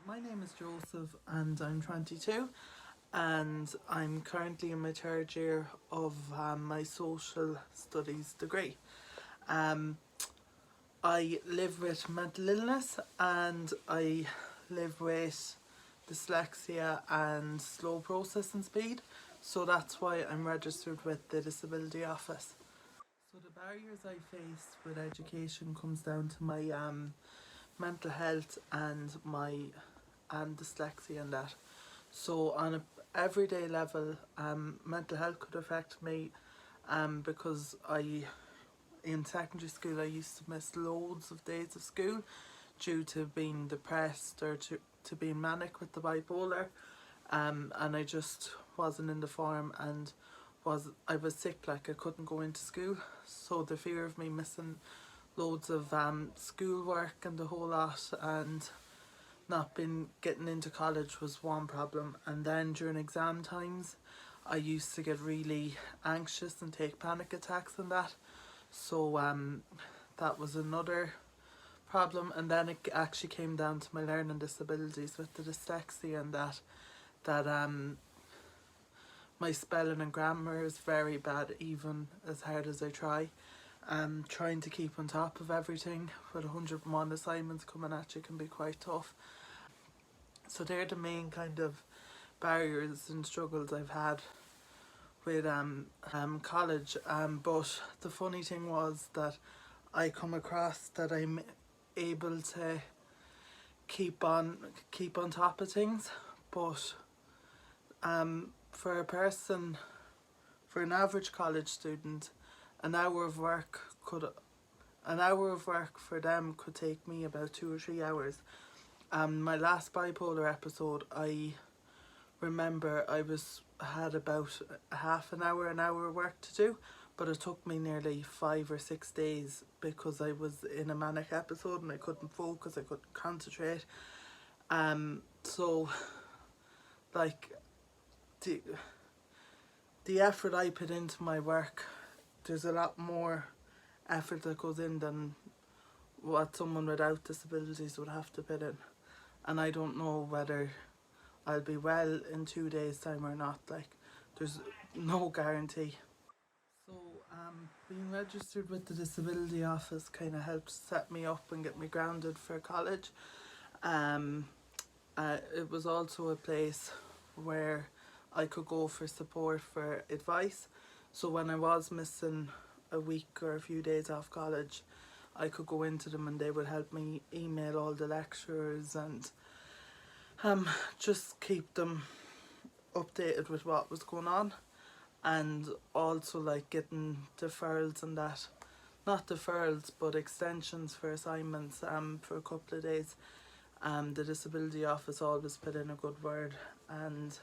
My name is Joseph and I'm 22 and I'm currently in my third year of my social studies degree. Um, I live with mental illness and I live with dyslexia and slow processing speed, so that's why I'm registered with the Disability Office. So the barriers I face with education comes down to my mental health and dyslexia and that. So on a everyday level, mental health could affect me because in secondary school I used to miss loads of days of school due to being depressed or to being manic with the bipolar, and I just wasn't in the form and I was sick, like I couldn't go into school, so the fear of me missing loads of schoolwork and the whole lot and not been getting into college was one problem. And then during exam times I used to get really anxious and take panic attacks and that, so that was another problem. And then it actually came down to my learning disabilities with the dyslexia and that my spelling and grammar is very bad, even as hard as I try. Trying to keep on top of everything with 101 assignments coming at you can be quite tough. So they're the main kind of barriers and struggles I've had with college. But the funny thing was that I come across that I'm able to keep on top of things. But for a person, for an average college student, an hour of work could an hour of work for them could take me about 2 or 3 hours. My last bipolar episode, I remember had about a half an hour of work to do, but it took me nearly 5 or 6 days because I was in a manic episode and I couldn't focus, I couldn't concentrate. So like the the effort I put into my work, there's a lot more effort that goes in than what someone without disabilities would have to put in. And I don't know whether I'll be well in 2 days' time or not. Like, there's no guarantee. So, being registered with the Disability Office kind of helped set me up and get me grounded for college. Um, it was also a place where I could go for support, for advice. So when I was missing a week or a few days off college, I could go into them and they would help me email all the lecturers and just keep them updated with what was going on, and also like getting deferrals and that, not deferrals but extensions for assignments for a couple of days. The Disability Office always put in a good word and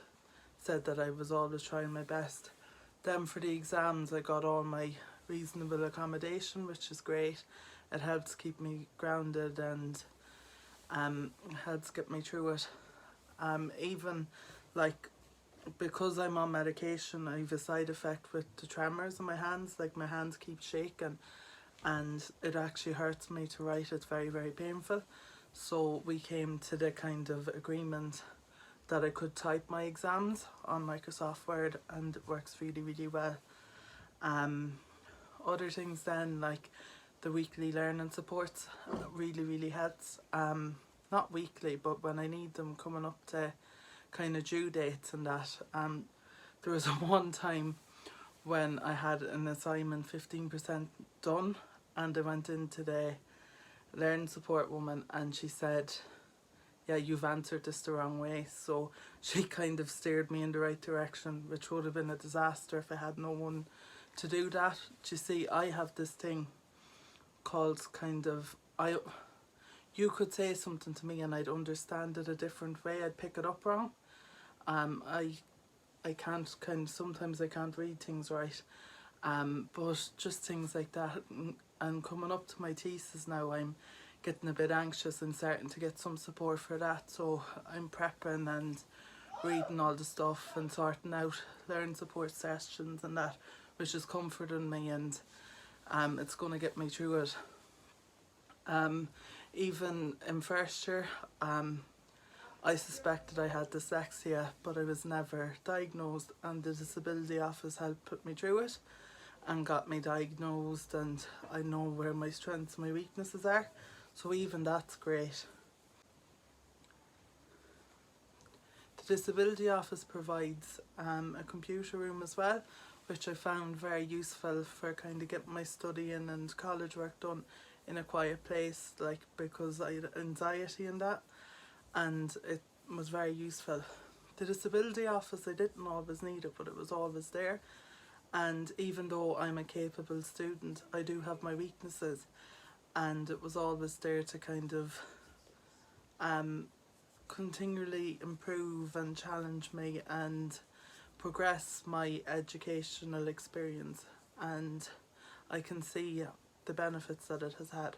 said that I was always trying my best. Then for the exams I got all my reasonable accommodation, which is great. It helps keep me grounded and helps get me through it. Even like, because I'm on medication, I have a side effect with the tremors in my hands. Like, my hands keep shaking and it actually hurts me to write. It's very, very painful. So we came to the kind of agreement that I could type my exams on Microsoft Word and it works really, really well. Other things then, like the weekly learning supports, really, really helps. Not weekly, but when I need them coming up to kind of due dates and that. There was a one time when I had an assignment 15% done and I went into the learning support woman and she said, yeah, you've answered this the wrong way. So she kind of steered me in the right direction, which would have been a disaster if I had no one to do that. Do you see, I have this thing called kind of, you could say something to me and I'd understand it a different way. I'd pick it up wrong. I can't kind of, sometimes I can't read things right. But just things like that. And coming up to my thesis now, I'm getting a bit anxious and starting to get some support for that. So I'm prepping and reading all the stuff and sorting out learning support sessions and that, which is comforting me, and it's going to get me through it. Even in first year, I suspected I had dyslexia, but I was never diagnosed, and the disability office helped put me through it and got me diagnosed, and I know where my strengths and my weaknesses are, so even that's great. The disability office provides a computer room as well, which I found very useful for kind of getting my studying and college work done in a quiet place, like because I had anxiety and that, and it was very useful. The disability office, I didn't always need it, but it was always there. And even though I'm a capable student, I do have my weaknesses, and it was always there to kind of continually improve and challenge me and progress my educational experience, and I can see the benefits that it has had.